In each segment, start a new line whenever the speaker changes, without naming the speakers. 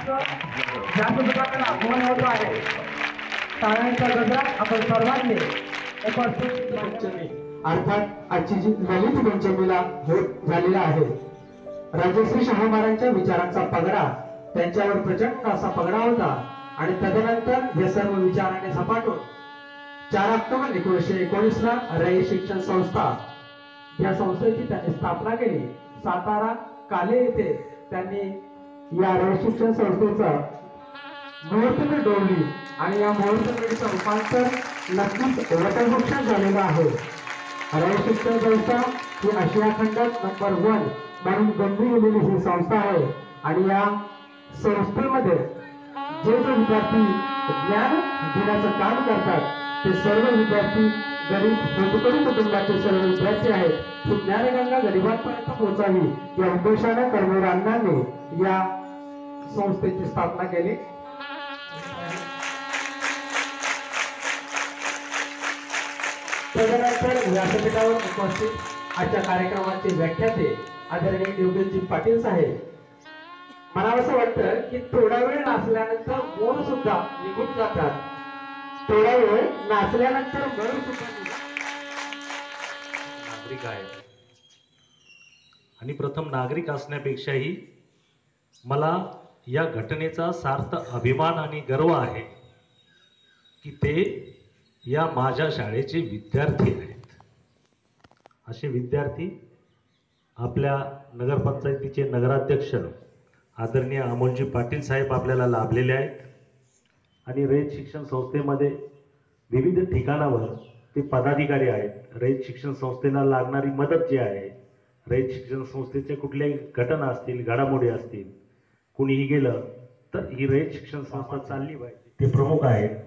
ज्या पुस्तकाला आगमन होत आहे टाळ्यांच्या गजरात आपण सर्वांनी उपस्थित पंचमी अर्थात आजची जी ललित पंचमीला होत झालेला आहे। राजश्री शाहू महाराजांच्या विचारांचा पगडा त्यांच्यावर प्रचंड असा पगडा होता आणि तदनंतर हे सर्व विचारांनी झपाटून 4 ऑक्टोबर 1919 ला रयत शिक्षण संस्था या संस्थेची त्यांनी स्थापना केली। सातारा काले येथे त्यांनी या रयत शिक्षण संस्थेचं मुहूर्तमेढ डोळली आणि या मुहूर्तमेढीचं रूपांतर नक्कीच वटवृक्षात झालेलं आहे। रयत शिक्षण संस्था ही आशिया खंडात नंबर 1 म्हणून गणली गेलेली ही संस्था आहे आणि या संस्थेमध्ये जे विद्यार्थी ज्ञान देण्याचं काम करतात ते सर्व विद्यार्थी गरीब होतकरू कुटुंबाचे सर्व विद्यार्थी आहेत। ही ज्ञानगंगा गरिबांपर्यंत पोहोचावी या उद्देशाने कर्मवीर अण्णांनी या संस्थेची स्थापना केली। तदनंतर व्यासपीठावर उपस्थित आजच्या कार्यक्रमाचे व्याख्याते आदरणीय देवगिरी पाटील साहेब, मला असं वाटतं की थोडा वेळ नाचल्यानंतर मोर सुद्धा निघून जातात, थोडा वेळ नाचल्यानंतर मोर सुद्धा
नागरिक आहेत आणि प्रथम नागरिक असण्यापेक्षाही मला या घटनेचा सार्थ अभिमान आणि गर्व आहे की ते या माझ्या शाळेचे विद्यार्थी आहेत। असे विद्यार्थी आपल्या नगरपंचायतीचे नगराध्यक्ष आदरणीय अमोलजी पाटील साहेब आपल्याला लाभलेले आहेत आणि रयत शिक्षण संस्थेमध्ये विविध ठिकाणावर ते पदाधिकारी आहेत। रयत शिक्षण संस्थेला लागणारी मदत जी आहे, रयत शिक्षण संस्थेच्या कुठल्याही घटना असतील, घडामोडी असतील, कुणीही गेलं तर ही रयत शिक्षण संस्था चालली पाहिजे, ते प्रमुख आहेत।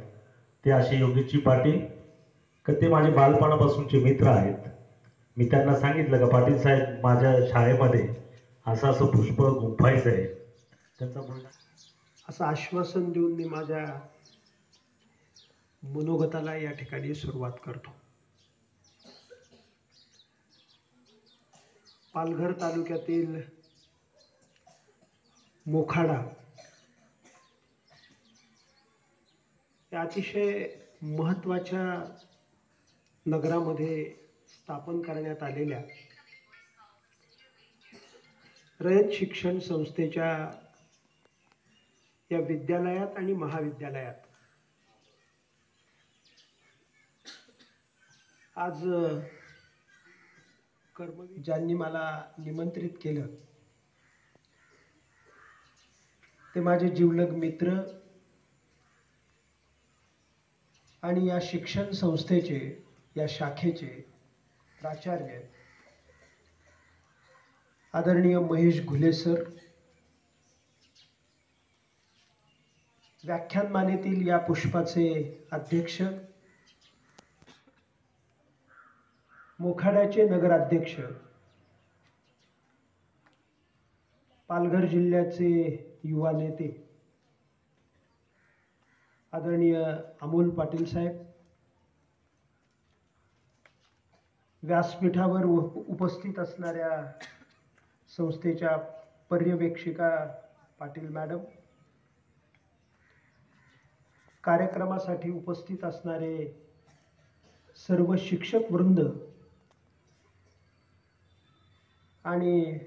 ते असे योगेशजी पाटील ते माझे बालपणापासूनचे मित्र आहेत। मी त्यांना सांगितलं का पाटील साहेब माझ्या शाळेमध्ये असं असं पुष्प गुंफायचं आहे, त्यांचा
असं आश्वासन देऊन मी माझ्या मनोगताला या ठिकाणी सुरुवात करतो। पालघर तालुक्यातील मोखाडा या अतिशय महत्त्वाच्या नगरामध्ये स्थापन करण्यात आलेल्या रयत शिक्षण संस्थेच्या या विद्यालयात आणि महाविद्यालयात आज कर्मवीर ज्यांनी मला निमंत्रित केलं ते माझे जिवलग मित्र आणि या शिक्षण संस्थेचे, या शाखेचे प्राचार्य आदरणीय महेश घुले सर, व्याख्यानमालेतील या पुष्पाचे अध्यक्ष, मोखाड्याचे नगराध्यक्ष, पालघर जिल्ह्याचे युवा नेते आदरणीय अमोल पाटील साहेब, व्यासपीठावर उपस्थित असणाऱ्या संस्थेच्या पर्यवेक्षिका पाटील मॅडम, कार्यक्रमासाठी उपस्थित असणारे सर्व शिक्षक वृंद आणि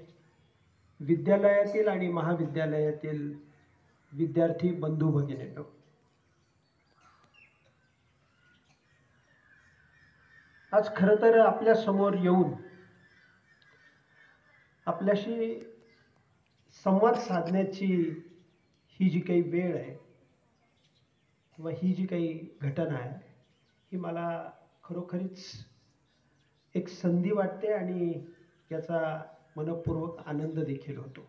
विद्यालयातील आणि महाविद्यालयातील विद्यार्थी बंधू भगिनींनो, आज खरं तर आपल्या समोर येऊन आपल्याशी संवाद साधण्याची ही जी काही वेळ आहे किंवा ही जी काही घटना आहे ही मला खरोखरीच एक संधी वाटते आणि याचा मनपूर्वक आनंद देखील होतो।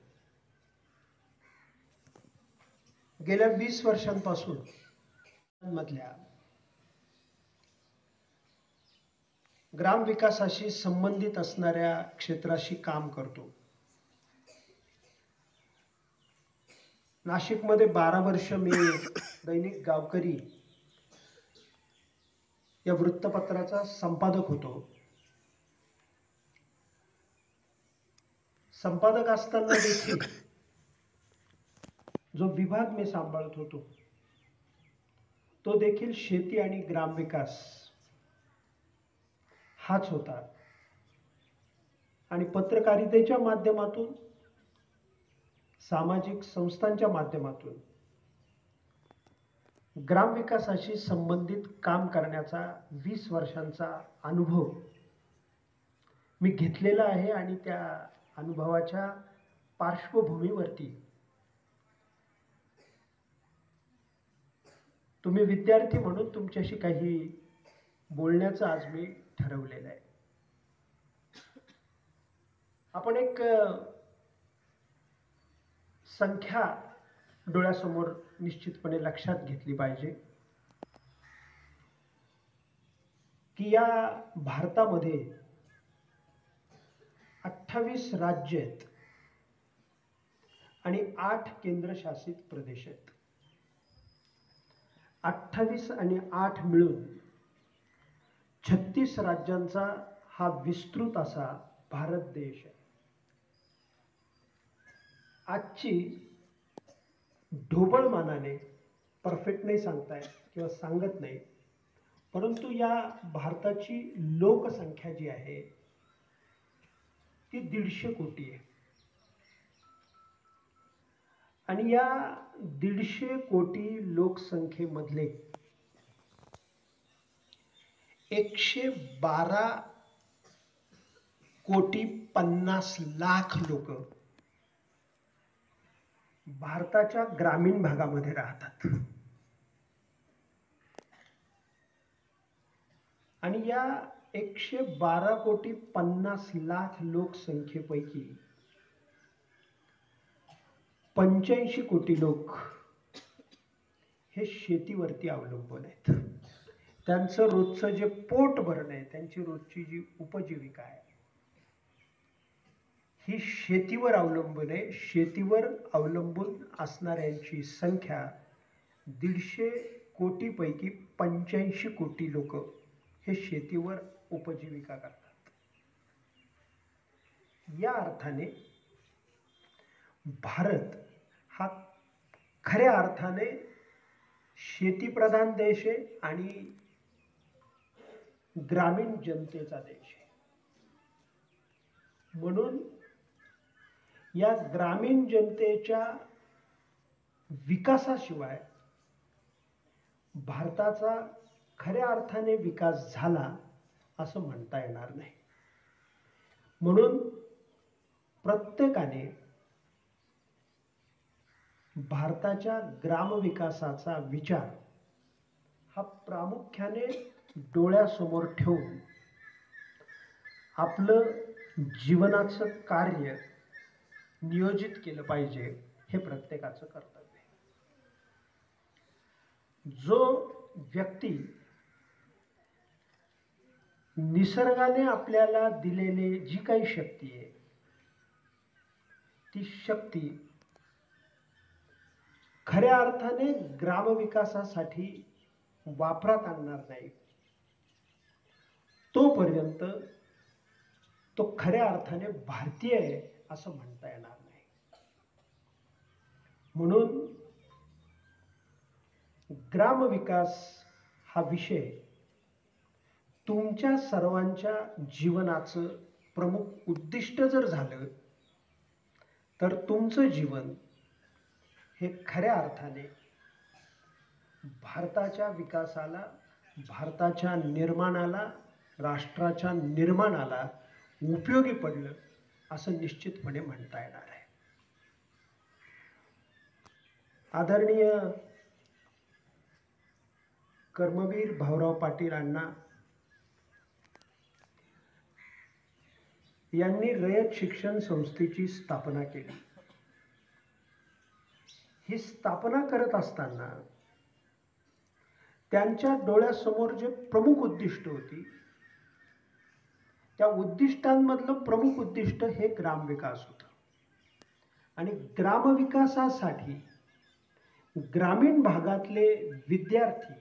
गेल्या 20 वर्षांपासून मधल्या ग्रामविकासाशी संबंधित असणाऱ्या क्षेत्राशी काम करतो। नाशिकमध्ये 12 वर्ष मी दैनिक गावकरी या वृत्तपत्राचा संपादक होतो। संपादक असताना देखील जो विभाग मी सांभाळत होतो तो देखील शेती आणि ग्रामविकास हाच होता. आणि पत्रकारितेच्या माध्यमातून, सामाजिक संस्थांच्या माध्यमातून ग्रामविकासाशी संबंधित काम करण्याचा 20 वर्षांचा अनुभव मी घेतलेला आहे. आणि त्या अनुभवाच्या पार्श्वभूमीवरती तुम्ही विद्यार्थी म्हणून तुमच्याशी काही बोलण्याचं आज मी ठरवलेलं आहे. आपण एक संख्या डोळ्यासमोर निश्चितपणे लक्षात घेतली पाहिजे की या भारतामध्ये 28 राज्य आहेत आणि 8 केंद्रशासित प्रदेश आहेत. 28 आणि 8 मिळून 36 राज्यांचा हा विस्तृत असा भारत देश आहे. आजची ढोबळमानाने, परफेक्ट नाही सांगताय किंवा सांगत नाही, परंतु या भारताची लोकसंख्या जी आहे ती 150 कोटी आहे. आणि या 150 कोटी लोकसंख्येमधले 112 कोटी 50 लाख लोक भारताच्या ग्रामीण भागामध्ये राहतात. आणि या 112 कोटी 50 लाख लोकसंख्येपैकी 85 कोटी लोक हे शेतीवरती अवलंबून आहेत. त्यांचं रोजचं जे पोट भरणं आहे, त्यांची रोजची जी उपजीविका आहे ही शेतीवर अवलंबून आहे. शेतीवर अवलंबून असणाऱ्यांची संख्या 150 कोटीपैकी 85 कोटी लोक हे शेतीवर उपजीविका करतात. या अर्थाने भारत हा खऱ्या अर्थाने शेतीप्रधान देश आहे आणि ग्रामीण जनतेचा देश आहे. म्हणून या ग्रामीण जनतेच्या विकासाशिवाय भारताचा खऱ्या अर्थाने विकास झाला असं म्हणता येणार नाही. म्हणून प्रत्येकाने भारताच्या ग्रामविकासाचा विचार हा प्रामुख्याने डोळ्यासमोर ठेवून आपलं जीवनाचं कार्य नियोजित केलं पाहिजे, हे प्रत्येकाचं कर्तव्य आहे. जो व्यक्ती निसर्गाने आपल्याला दिलेली जी काही शक्ती आहे ती शक्ती खऱ्या अर्थाने ग्रामविकासासाठी वापरात आणणार नाही तोपर्यंत तो खऱ्या अर्थाने भारतीय आहे असं म्हणता येणार नाही. म्हणून ग्रामविकास हा विषय तुमच्या सर्वांच्या जीवनाचं प्रमुख उद्दिष्ट जर झालं तर तुमचं जीवन हे खऱ्या अर्थाने भारताच्या विकासाला, भारताच्या निर्माणाला, राष्ट्राच्या निर्माणाला उपयोगी पडलं असं निश्चितपणे म्हणता येणार आहे. आदरणीय कर्मवीर भाऊराव पाटील अण्णा यांनी रयत शिक्षण संस्थेची स्थापना केली. ही स्थापना करत असताना त्यांच्या डोळ्यासमोर जे प्रमुख उद्दिष्ट होती त्या उद्दिष्टांमधलं प्रमुख उद्दिष्ट हे ग्रामविकास होतं. आणि ग्रामविकासासाठी ग्रामीण भागातले विद्यार्थी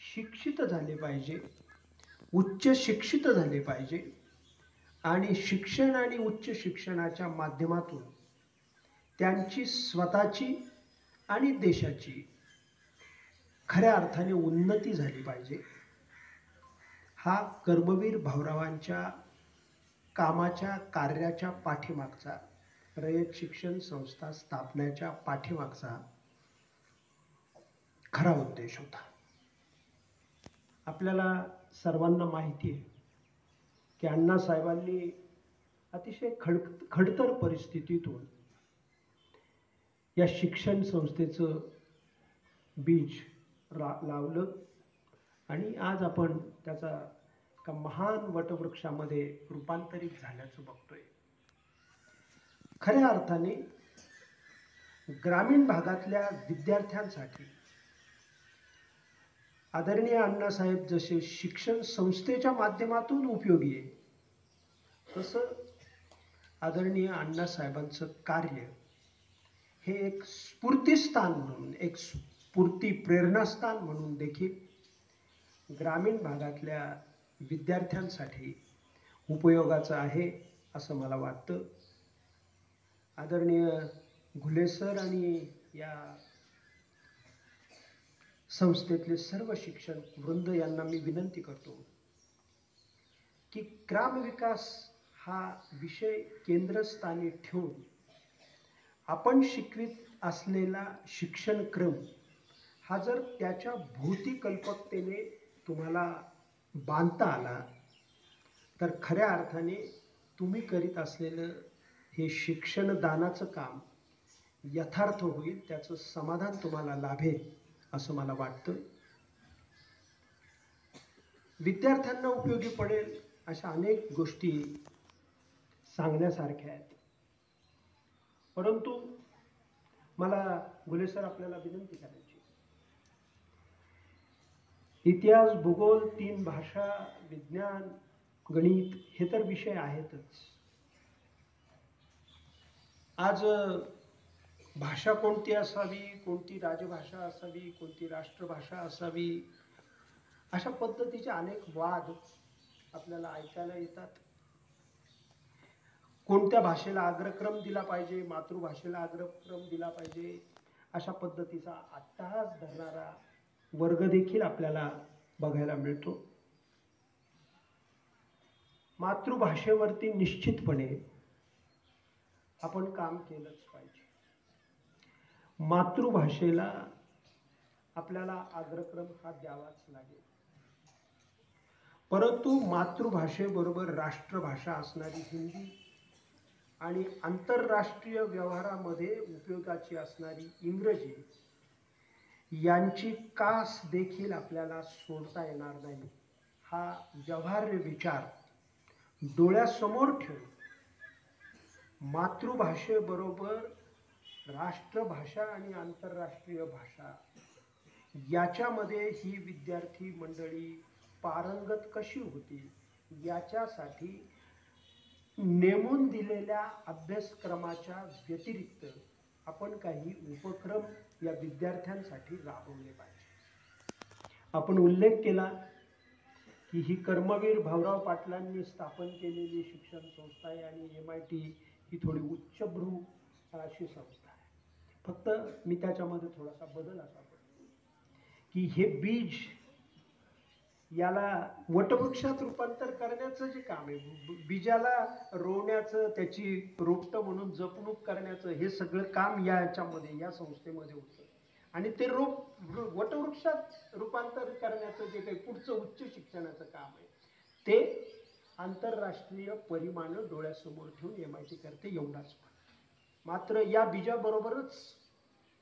शिक्षित झाले पाहिजे, उच्च शिक्षित झाले पाहिजे आणि शिक्षण आणि उच्च शिक्षणाच्या माध्यमातून त्यांची स्वतःची आणि देशाची खऱ्या अर्थाने उन्नती झाली पाहिजे, हा कर्मवीर भाऊरावांच्या कामाच्या कार्याच्या पाठीमागचा, रयत शिक्षण संस्था स्थापण्याच्या पाठीमागचा खरा उद्देश होता. आपल्याला सर्वांना माहिती आहे की अण्णासाहेबांनी अतिशय खडतर परिस्थितीतून या शिक्षण संस्थेचं बीज लावलं आणि आज आपण त्याचा एका महान वटवृक्षामध्ये रूपांतरित झाल्याचं बघतोय. खऱ्या अर्थाने ग्रामीण भागातल्या विद्यार्थ्यांसाठी आदरणीय अण्णासाहेब जसे शिक्षण संस्थेच्या माध्यमातून उपयोगी आहे, तसं आदरणीय अण्णासाहेबांचं कार्य हे एक स्फूर्तिस्थान म्हणून, एक स्फूर्ती प्रेरणास्थान म्हणून देखील ग्रामीण भागातल्या विद्यार्थ्यांसाठी उपयोगाचं आहे असं मला वाटतं. आदरणीय घुले सर आणि या संस्थेतले सर्व शिक्षक वृंद यांना मी विनंती करतो की ग्रामविकास हा विषय केंद्रस्थानी ठेवून आपण शिकवित असलेला शिक्षणक्रम हा जर त्याच्या भोवती कल्पकतेने तुम्हाला बांधता आला तर खऱ्या अर्थाने तुम्ही करीत असलेलं हे शिक्षणदानाचं काम यथार्थ होईल, त्याचं समाधान तुम्हाला लाभेल असं मला वाटतं. विद्यार्थ्यांना उपयोगी पडेल अशा अनेक गोष्टी सांगण्यासारख्या आहेत, परंतु मला घुले सर आपल्याला विनंती करायची, इतिहास, भूगोल, 3 भाषा, विज्ञान, गणित हे तर विषय आहेतच. आज भाषा कोणती असावी, कोणती राजभाषा असावी, कोणती राष्ट्रभाषा असावी, अशा पद्धतीचे अनेक वाद आपल्याला ऐकायला येतात. कोणत्या भाषेला अग्रक्रम दिला पाहिजे, मातृभाषेला अग्रक्रम दिला पाहिजे, अशा पद्धतीचा अट्टहास धरणारा वर्ग देखील आपल्याला बघायला मिळतो. मातृभाषेवरती निश्चितपणे आपण काम केलंच पाहिजे. मातृभाषेला आपल्याला अग्रक्रम हा द्यावाच लागेल, परंतु मातृभाषेबरोबर राष्ट्रभाषा असणारी हिंदी आणि आंतरराष्ट्रीय व्यवहारामध्ये उपयोगाची असणारी इंग्रजी यांची कास देखील आपल्याला सोडता येणार नाही. हा व्यवहार्य विचार डोळ्यासमोर ठेवून मातृभाषेबरोबर राष्ट्रभाषा आणि आंतरराष्ट्रीय भाषा याच्यामध्ये ही विद्यार्थी मंडळी पारंगत कशी होती याच्यासाठी नेमून दिलेल्या अभ्यासक्रमाच्या व्यतिरिक्त आपण काही उपक्रम या विद्यार्थ्यांसाठी राबवले पाहिजे. आपण उल्लेख केला की ही कर्मवीर भाऊराव पाटलांनी स्थापन केलेली शिक्षण संस्था आहे आणि MIT ही थोडी उच्चभ्रू अशी संस्था आहे. फक्त मी त्याच्यामध्ये थोडासा बदल असा करतो की हे बीज याला वटवृक्षात रूपांतर करण्याचं जे काम आहे, बीजाला रोवण्याचं, त्याची रोपटं म्हणून जपणूक करण्याचं, हे सगळं काम याच्यामध्ये, या संस्थेमध्ये होतं. आणि ते वटवृक्षात रूपांतर करण्याचं जे काही पुढचं उच्च शिक्षणाचं काम आहे ते आंतरराष्ट्रीय परिमाणं डोळ्यासमोर ठेवून MIT करते, एवढाच. मात्र या बीजाबरोबरच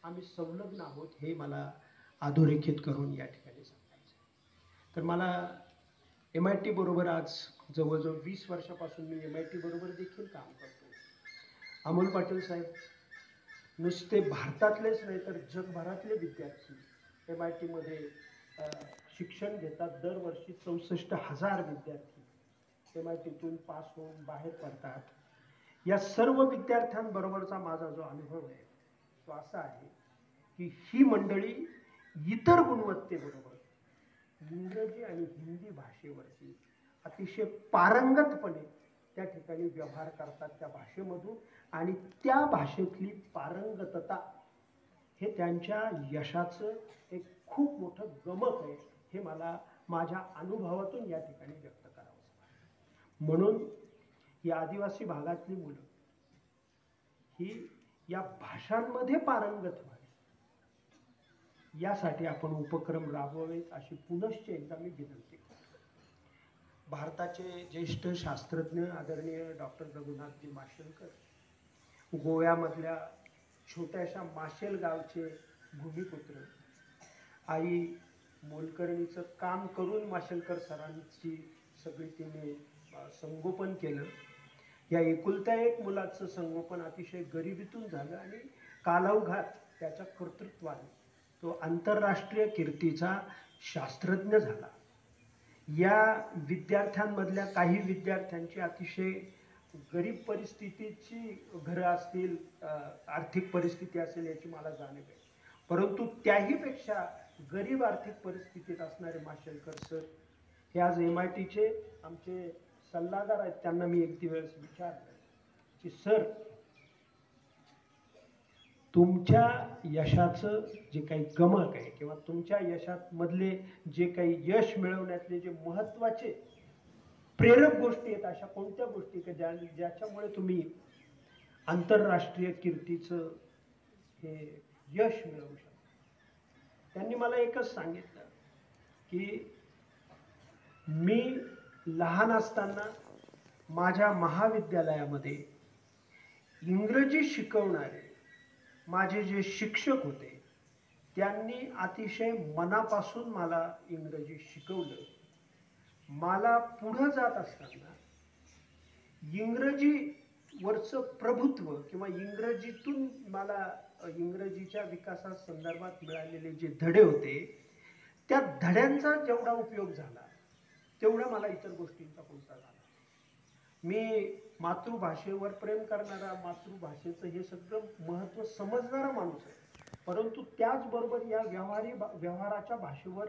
आम्ही संलग्न आहोत हे मला अधोरेखित करून या ठिकाणी सांगायचं. तर मला MIT बरोबर आज जवळजवळ 20 वर्षापासून मी MIT बरोबर देखील काम करतो. अमोल पाटील साहेब नुसते भारतातलेच नाही तर जगभरातले विद्यार्थी MIT मध्ये शिक्षण घेतात. दरवर्षी 64,000 विद्यार्थी MITतून पास होऊन बाहेर पडतात. या सर्व विद्यार्थ्यांबरोबरचा माझा जो अनुभव आहे तो असा आहे की ही मंडळी इतर गुणवत्तेबरोबर इंग्रजी आणि हिंदी भाषेवरती अतिशय पारंगतपणे त्या ठिकाणी व्यवहार करतात त्या भाषेमधून आणि त्या भाषेतली पारंगतता हे त्यांच्या यशाचं एक खूप मोठं गमक आहे, हे मला माझ्या अनुभवातून या ठिकाणी व्यक्त करावं वाटतं. म्हणून या आदिवासी भागातली मुलं ही या भाषांमध्ये पारंगत व्हावी यासाठी आपण उपक्रम राबवावेत अशी पुनश्च एकदा मी विनंती करतो. भारताचे ज्येष्ठ शास्त्रज्ञ आदरणीय डॉक्टर रघुनाथजी माशेलकर, गोव्यामधल्या छोट्याशा माशेल गावचे भूमिपुत्र, आई मोलकर्णीचं काम करून माशेलकर सरांची सगळी तिने संगोपन केलं. या एकुलत्या एक मुलाचं संगोपन अतिशय गरिबीतून झालं आणि कालौघात त्याच्या कर्तृत्वाने तो आंतरराष्ट्रीय कीर्तीचा शास्त्रज्ञ झाला. या विद्यार्थ्यांमधल्या काही विद्यार्थ्यांची अतिशय गरीब परिस्थितीची घरं असतील, आर्थिक परिस्थिती असेल याची मला जाणीव आहे, परंतु त्याहीपेक्षा गरीब आर्थिक परिस्थितीत असणारे माशेलकर सर हे आज MITचे आमचे सल्लागार आहेत. त्यांना मी एक दिवस विचारलं की सर, तुमच्या यशाचं जे काही गमक आहे किंवा तुमच्या यशात मधले जे काही यश मिळवण्यातले जे महत्वाचे प्रेरक गोष्टी आहेत, अशा कोणत्या गोष्टी की ज्याच्यामुळे तुम्ही आंतरराष्ट्रीय कीर्तीचं हे यश मिळवू शकता? त्यांनी मला एकच सांगितलं की मी लहान असताना माझ्या महाविद्यालयामध्ये इंग्रजी शिकवणारे माझे जे शिक्षक होते त्यांनी अतिशय मनापासून मला इंग्रजी शिकवलं. मला पुढे जात असताना इंग्रजीवरचं प्रभुत्व किंवा इंग्रजीतून मला इंग्रजीच्या विकासासंदर्भात मिळालेले जे धडे होते त्या धड्यांचा जेवढा उपयोग झाला तेवढा मला इतर गोष्टींचा कोणता झाला. मी मातृभाषेवर प्रेम करणारा, मातृभाषेचं हे सगळं महत्त्व समजणारा माणूस आहे, परंतु त्याचबरोबर या व्यवहाराच्या भाषेवर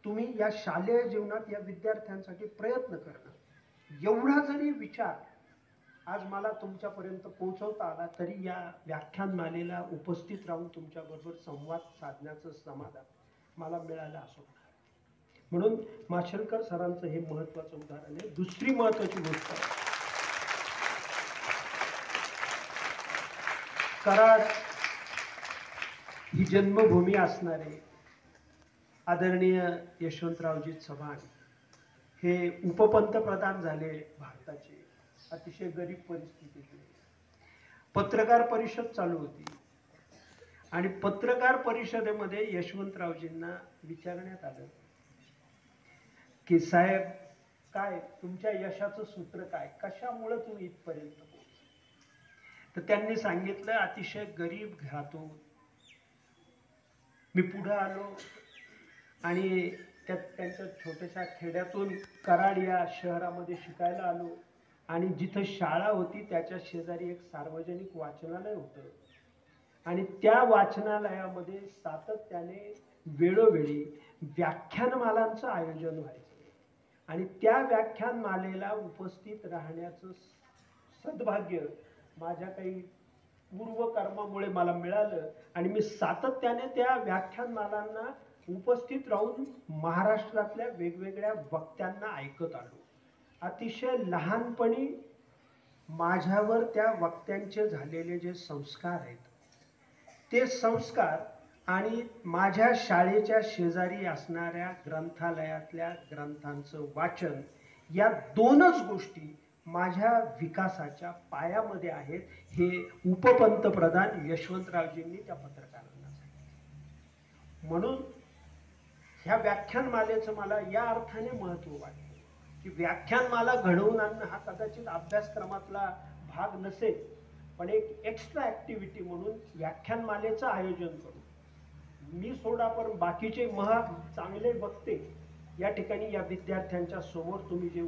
तुम्ही या शालेय जीवनात या विद्यार्थ्यांसाठी प्रयत्न करणं, एवढा जरी विचार आज मला तुमच्यापर्यंत पोहोचवता आला तरी या व्याख्यानमालेला उपस्थित राहून तुमच्याबरोबर संवाद साधण्याचं समाधान मला मिळालं असं. म्हणून माशेलकर सरांचं हे महत्वाचं उदाहरण आहे. दुसरी महत्वाची गोष्ट, कराड ही जन्मभूमी असणारे आदरणीय यशवंतरावजी चव्हाण हे उपपंतप्रधान झाले भारताचे, अतिशय गरीब परिस्थितीतले. पत्रकार परिषद चालू होती आणि पत्रकार परिषदेमध्ये यशवंतरावजींना विचारण्यात आलं की साहेब, काय तुमच्या यशाचं सूत्र काय, कशामुळे तुम्ही इथपर्यंत पोहोचले? तर त्यांनी सांगितलं, अतिशय गरीब घरातून मी पुढे आलो आणि त्यांच्या छोट्याशा खेड्यातून कराड या शहरामध्ये शिकायला आलो आणि जिथं शाळा होती त्याच्या शेजारी एक सार्वजनिक वाचनालय होतं आणि त्या वाचनालयामध्ये सातत्याने वेळोवेळी व्याख्यानमालांचं आयोजन व्हायचं आणि त्या व्याख्यानमालेला उपस्थित राहण्याचं सद्भाग्य माझ्या काही पूर्वकर्मामुळे मला मिळालं आणि मी सातत्याने त्या व्याख्यानमालांना उपस्थित राहून महाराष्ट्रातल्या वेगवेगळ्या वक्त्यांना ऐकत आलो. अतिशय लहानपणी माझ्यावर त्या वक्त्यांचे झालेले जे संस्कार आहेत ते संस्कार आणि माझ्या शाळेच्या शेजारी असणाऱ्या ग्रंथालयातल्या ग्रंथांचं वाचन, या दोनच गोष्टी माझ्या विकासाच्या पायामध्ये आहेत, हे उपपंतप्रधान यशवंतरावजींनी त्या पत्रकारांना सांगितलं. म्हणून ह्या व्याख्यानमालेचं मला या अर्थाने महत्त्व वाटतं की व्याख्यानमाला घडवून आणणं हा कदाचित अभ्यासक्रमातला भाग नसेल, पण एक एक्स्ट्रा ऍक्टिव्हिटी म्हणून व्याख्यानमालेचं आयोजन करू. मी सोडा पण बाकीचे चांगले वक्ते या ठिकाणी या विद्यार्थ्यांच्या समोर तुम्ही जे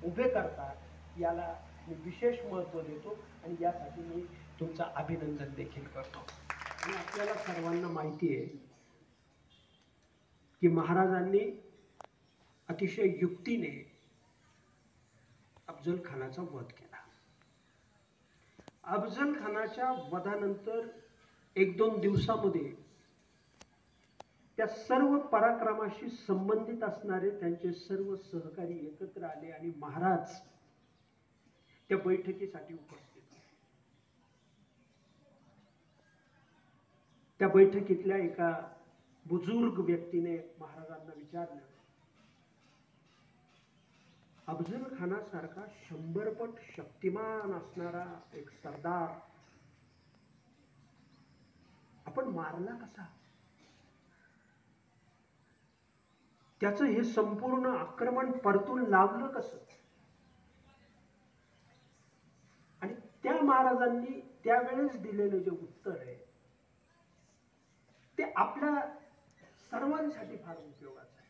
उभे करता याला मी विशेष महत्त्व देतो आणि यासाठी मी तुमचं अभिनंदन देखील करतो. आणि आपल्याला सर्वांना माहिती आहे की महाराजांनी अतिशय युक्तीने अफजल खानाचा वध केला. अफजल खानाच्या वधानंतर 1-2 दिवसामध्ये त्या सर्व पराक्रमाशी संबंधित असणारे त्यांचे सर्व सहकारी एकत्र आले आणि महाराज त्या बैठकीसाठी उपस्थित होते. त्या बैठकीतल्या एका बुजुर्ग व्यक्तीने महाराजांना विचारलं, अफजल खानासारखा 100 पट शक्तिमान असणारा एक सरदार आपण मारला कसा? त्याचं हे संपूर्ण आक्रमण परतून लावलं कसं? आणि त्या महाराजांनी त्यावेळेस दिलेलं जे उत्तर आहे ते आपल्या सर्वांसाठी फार उपयोगाचं आहे.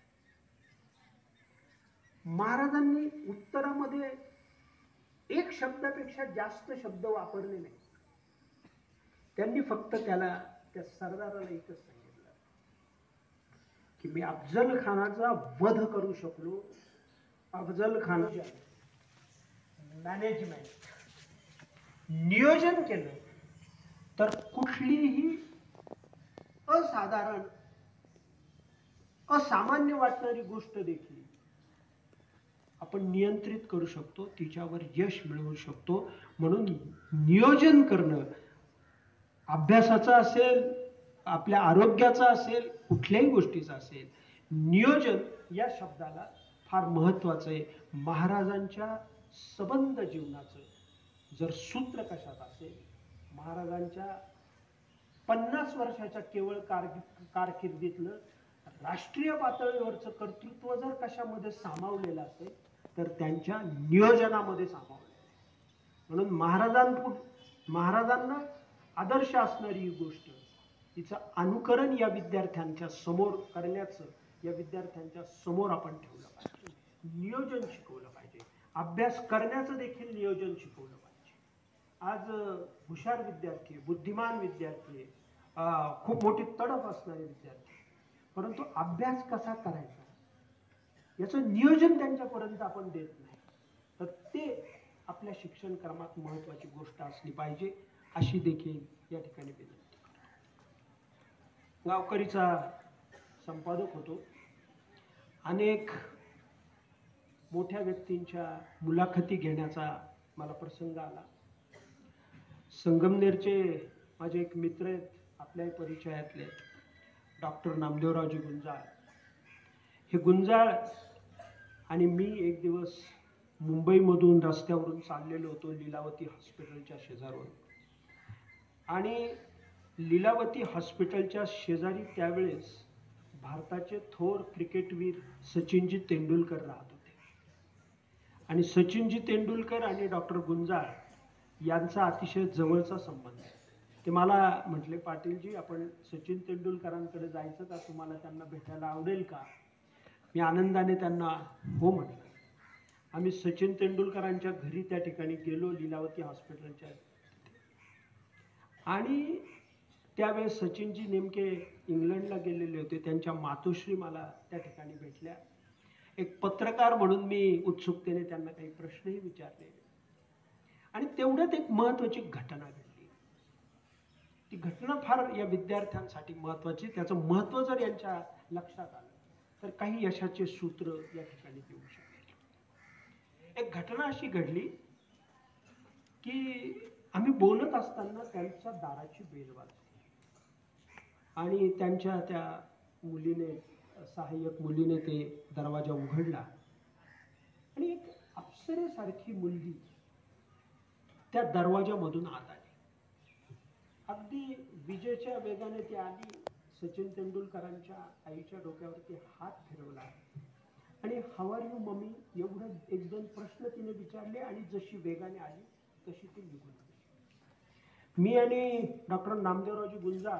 महाराजांनी उत्तरामध्ये एक शब्दापेक्षा जास्त शब्द वापरले नाही. त्यांनी फक्त त्या सरदाराला एकच सांगितलं की मी अफजल खानाचा वध करू शकलो. अफजल खानाच्या मॅनेजमेंट नियोजन केलं तर कुठलीही असाधारण असामान्य वाटणारी गोष्ट देखील आपण नियंत्रित करू शकतो, तिच्यावर यश मिळवू शकतो. म्हणून नियोजन करणं अभ्यासाचं असेल, आपल्या आरोग्याचं असेल, कुठल्याही गोष्टीचं असेल, नियोजन या शब्दाला फार महत्वाचं आहे. महाराजांच्या सबंध जीवनाचं जर सूत्र कशात असेल, महाराजांच्या 50 वर्षाच्या केवळ कारकिर्दीतलं राष्ट्रीय पातळीवरचं कर्तृत्व जर कशामध्ये सामावलेलं असेल तर त्यांच्या नियोजनामध्ये सामावलेलं आहे. म्हणून महाराजांना आदर्श असणारी ही गोष्ट, तिचं अनुकरण या विद्यार्थ्यांच्या समोर करण्याचं या विद्यार्थ्यांच्या समोर आपण ठेवलं पाहिजे. नियोजन शिकवलं पाहिजे. अभ्यास करण्याचं देखील नियोजन शिकवलं पाहिजे. आज हुशार विद्यार्थी, बुद्धिमान विद्यार्थी, खूप मोठी तडफ असणारे विद्यार्थी, परंतु अभ्यास कसा करायचा याचं नियोजन त्यांच्यापर्यंत आपण देत नाही. तर ते आपल्या शिक्षण क्रमात महत्वाची गोष्ट असली पाहिजे, अशी देखील या ठिकाणी विनंती करतो. गावकरीचा संपादक होतो. अनेक मोठ्या व्यक्तींच्या मुलाखती घेण्याचा मला प्रसंग आला. संगमनेरचे माझे एक मित्र आहेत, आपल्याही परिचयातले, डॉक्टर नामदेवरावजी गुंजाळ. हे गुंजाळ आणि मी एक दिवस मुंबईमधून रस्त्यावरून चाललेलो होतो लीलावती हॉस्पिटलच्या शेजारून. आणि लीलावती हॉस्पिटलच्या शेजारी त्यावेळेस भारताचे थोर क्रिकेटवीर सचिनजी तेंडुलकर राहत होते. आणि सचिनजी तेंडुलकर आणि डॉक्टर गुंजाळ यांचा अतिशय जवळचा संबंध आहे. ते मला म्हटले, पाटीलजी आपण सचिन तेंडुलकरांकडे जायचं का, तुम्हाला त्यांना भेटायला आवडेल का? मी आनंदाने त्यांना हो म्हटलं. आम्ही सचिन तेंडुलकरांच्या घरी त्या ठिकाणी गेलो, लीलावती हॉस्पिटलच्या. आणि त्यावेळेस सचिनजी नेमके इंग्लंडला गेलेले होते. त्यांच्या मातोश्री मला त्या ठिकाणी भेटल्या. एक पत्रकार म्हणून मी उत्सुकतेने त्यांना काही प्रश्नही विचारले. आणि तेवढ्यात एक महत्वाची घटना घडली. ती घटना फार या विद्यार्थ्यांसाठी महत्वाची. त्याचं महत्व जर यांच्या लक्षात आलं तर काही यशाचे सूत्र या ठिकाणी देऊ शकेल. एक घटना अशी घडली की आम्ही बोलत असताना त्यांच्या दाराची बेल वाजली आणि त्यांच्या त्या मुलीने, सहाय्यक मुलीने ते दरवाजा उघडला आणि एक अप्सरेसारखी मुलगी त्या दरवाजामधून आत आली. अगदी विजेच्या वेगाने ती आली. सचिन तेंडुलकरांच्या आईच्या डोक्यावरती हात फिरवला आणि हाऊ आर यू मम्मी एवढं एक दोन प्रश्न तिने विचारले आणि जशी वेगाने आली तशी ती निघून गेली. मी आणि डॉक्टर नामदेवरावजी गुंजाळ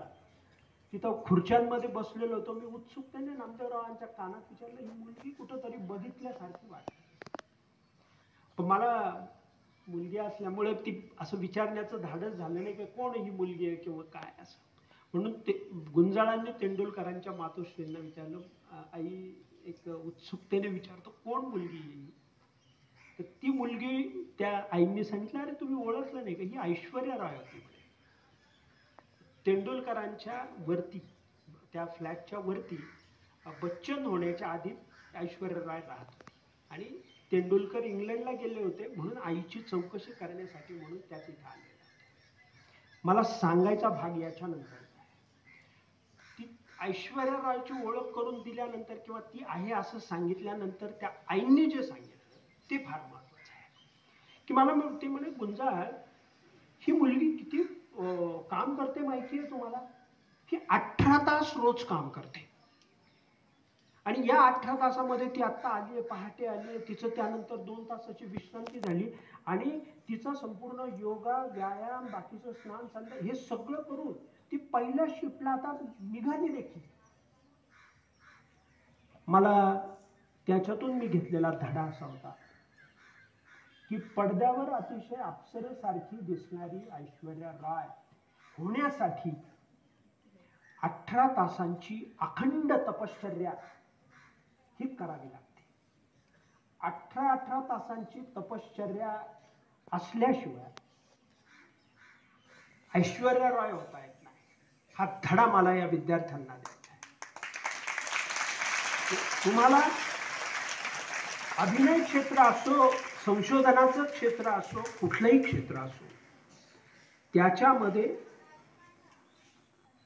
तिथं खुर्च्यांमध्ये बसलेलो होतो. मी उत्सुकतेने नामदेवरावांच्या कानात विचारलं, ही मुलगी कुठंतरी बघितल्यासारखी वाटते. पण मला मुलगी असल्यामुळे ती असं विचारण्याचं धाडस झालं नाही की कोण ही मुलगी आहे किंवा काय असं. म्हणून ते गुंजाळांनी तेंडुलकरांच्या मातोश्रींना विचारलं, आई एक उत्सुकतेने विचारतो कोण मुलगी आहे. तर ती मुलगी त्या आईंनी सांगितलं, अरे तुम्ही ओळखलं नाही का, ही ऐश्वर्या राय होती म्हणे. तेंडुलकरांच्या वरती, त्या फ्लॅटच्या वरती बच्चन होण्याच्या आधी ऐश्वर्या राय राहत होती आणि तेंडुलकर इंग्लंडला गेले होते म्हणून आईची चौकशी करण्यासाठी म्हणून त्या तिथे आलेल्या होत्या. मला सांगायचा भाग याच्या नंतर आहे. ती ऐश्वर्या रायची ओळख करून दिल्यानंतर किंवा ती आहे असं सांगितल्यानंतर त्या आईंनी जे सांगितलं ते फार महत्वाचं आहे की मला ते म्हणे, गुंजाळ ही मुलगी किती काम करते माहिती आहे तुम्हाला, की 18 तास रोज काम करते आणि या 18 तासामध्ये ती आत्ता आली आहे, पहाटे आली आहे, तिचं त्यानंतर 2 तासाची विश्रांती झाली आणि तिचा संपूर्ण योगा, व्यायाम, बाकीचं स्नान संध्या हे सगळं करून ती पहिल्या शिफ्टला आता निघाली देखील. मला त्याच्यातून मी घेतलेला धडा असा होता की पडद्यावर अतिशय अप्सरेसारखी दिसणारी ऐश्वर्या राय होण्यासाठी 18 तासांची अखंड तपश्चर्या ही करावी लागते. 18 तासांची तपश्चर्या असल्याशिवाय ऐश्वर्या राय होता येत नाही. हा धडा मला या विद्यार्थ्यांना द्यायचा आहे. तुम्हाला अभिनय क्षेत्र असो, संशोधनाचं क्षेत्र असो, कुठलंही क्षेत्र असो, त्याच्यामध्ये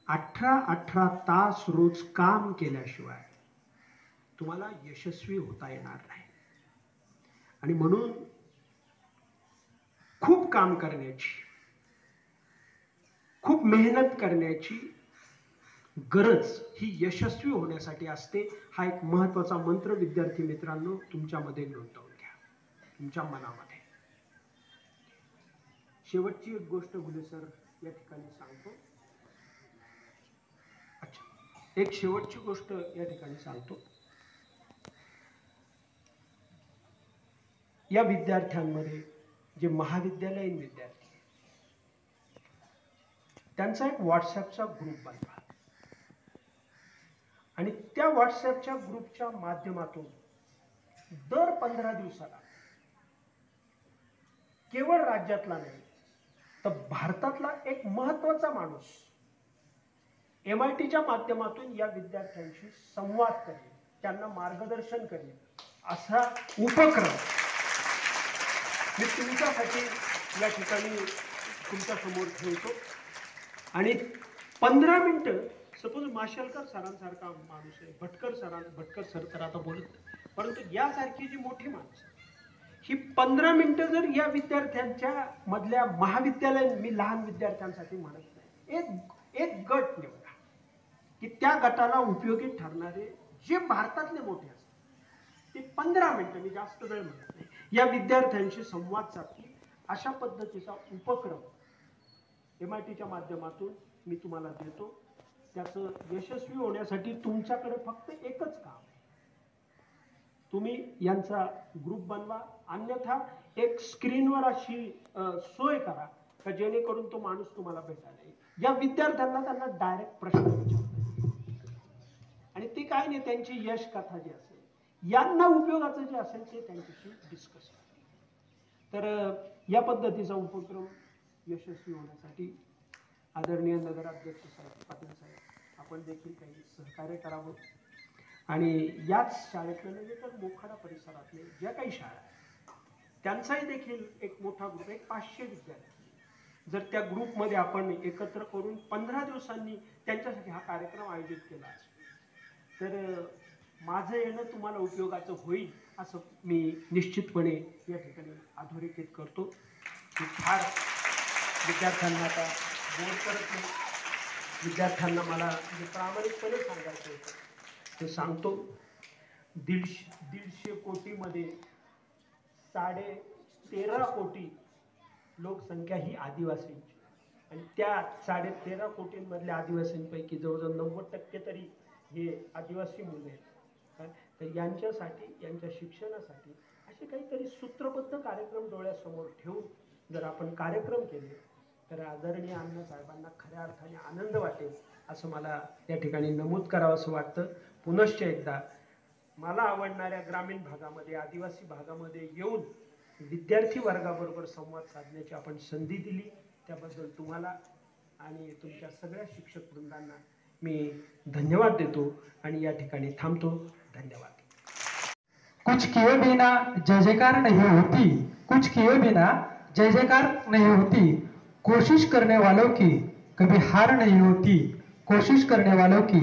18 तास रोज काम केल्याशिवाय तुम्हाला यशस्वी होता येणार नाही. आणि म्हणून खूप काम करण्याची, खूप मेहनत करण्याची गरज ही यशस्वी होण्यासाठी असते. हा एक महत्वाचा मंत्र विद्यार्थी मित्रांनो तुमच्यामध्ये नोंदवून घ्या, तुमच्या मनामध्ये. शेवटची एक गोष्ट घुले सर या ठिकाणी सांगतो. अच्छा, एक शेवटची गोष्ट या ठिकाणी सांगतो. या विद्यार्थ्यांमध्ये जे महाविद्यालयीन विद्यार्थी त्यांचा एक व्हॉट्सअपचा ग्रुप बनवा आणि त्या व्हॉट्सअपच्या ग्रुपच्या माध्यमातून दर 15 दिवसाला केवळ राज्यातला नाही तर भारतातला एक महत्वाचा माणूस MITच्या माध्यमातून या विद्यार्थ्यांशी संवाद करेल, त्यांना मार्गदर्शन करेल असा उपक्रम मी तुमच्यासाठी या ठिकाणी तुमच्या समोर ठेवतो. आणि 15 मिनिटं, सपोज माशेलकर सरांसारखा माणूस आहे, भटकर सर तर आता बोलत नाही, परंतु यासारखी जी मोठी माणसं ही 15 मिनिटं जर या विद्यार्थ्यांच्या मधल्या महाविद्यालयीन, मी लहान विद्यार्थ्यांसाठी म्हणत नाही, एक गट निवडा की त्या गटाला उपयोगी ठरणारे जे भारतातले मोठे असतात ते 15 मिनिटं, मी जास्त वेळ म्हणत नाही, या विद्यार्थ्यांशी संवाद साधतील अशा पद्धतीचा उपक्रम MITच्या माध्यमातून मी तुम्हाला देतो. त्याचं यशस्वी होण्यासाठी तुमच्याकडे फक्त एकच काम आहे, तुम्ही यांचा ग्रुप बनवा. अन्यथा एक स्क्रीनवर अशी सोय करा का जेणेकरून तो माणूस तुम्हाला भेटायला येईल. या विद्यार्थ्यांना त्यांना डायरेक्ट प्रश्न विचारता आणि ते काय नाही, त्यांची यश कथा जी असेल, यांना उपयोगाचं जे असेल ते त्यांच्याशी डिस्कस करा. तर या पद्धतीचा उपक्रम यशस्वी होण्यासाठी आदरणीय नगराध्यक्ष साहेब, पाटील साहेब, आपण देखील काही सहकार्य करावं. आणि याच शाळेतले नव्हे तर मोखाडा परिसरातले ज्या काही शाळा आहेत त्यांचाही देखील एक मोठा ग्रुप, एक 500 विद्यार्थी जर त्या ग्रुपमध्ये आपण एकत्र करून 15 दिवसांनी त्यांच्यासाठी हा कार्यक्रम आयोजित केला तर माझं येणं तुम्हाला उपयोगाचं होईल असं मी निश्चितपणे या ठिकाणी अधोरेखित करतो. मी फार विद्यार्थ्यांना आता बोर करत नाही, विद्यार्थ्यांना मला जे प्रामाणिकपणे सांगायचं होतं ते सांगतो. 150 कोटीमध्ये 13.5 कोटी लोकसंख्या ही आदिवासींची आणि त्या 13.5 कोटींमधल्या आदिवासींपैकी जवळजवळ 90% तरी हे आदिवासी मुले आहेत. तर यांच्यासाठी, यांच्या शिक्षणासाठी असे काहीतरी सूत्रबद्ध कार्यक्रम डोळ्यासमोर ठेवून जर आपण कार्यक्रम केले तर आदरणीय अण्णासाहेबांना खऱ्या अर्थाने आनंद वाटेल असं मला या ठिकाणी नमूद करावं असं वाटतं. पुनश्च एकदा मला आवडणाऱ्या ग्रामीण भागामध्ये, आदिवासी भागामध्ये येऊन विद्यार्थी वर्गाबरोबर संवाद साधण्याची आपण संधी दिली त्याबद्दल तुम्हाला आणि तुमच्या सगळ्या शिक्षक वृंदांना मी धन्यवाद देतो आणि या ठिकाणी थांबतो. धन्यवाद.
कुछ किए बिना जय जयकार नहीं होती, कुछ किए बिना जय जयकार नहीं होती, कोशिश करने वालों की कभी हार नहीं होती, कोशिश करने वालों की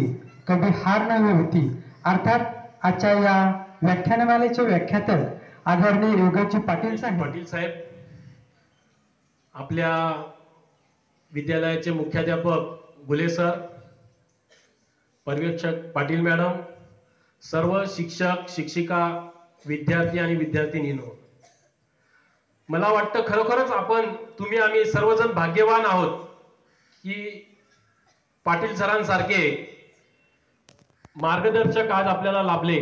कभी हार नहीं होती. अर्थात आजच्या या व्याख्यानमालेचे व्याख्यातक आदरणीय योगाजी पाटील
साहेब, आपल्या विद्यालयाचे मुख्याध्यापक गुले सर, पर्यवेक्षक पाटील मॅडम, सर्व शिक्षक शिक्षिका, विद्यार्थी आणि विद्यार्थिनींनो, मला वाटतं खरोखरच तुम्ही आम्ही सर्वजण भाग्यवान आहोत की पाटील सरांसारखे मार्गदर्शक आज आपल्याला लाभले.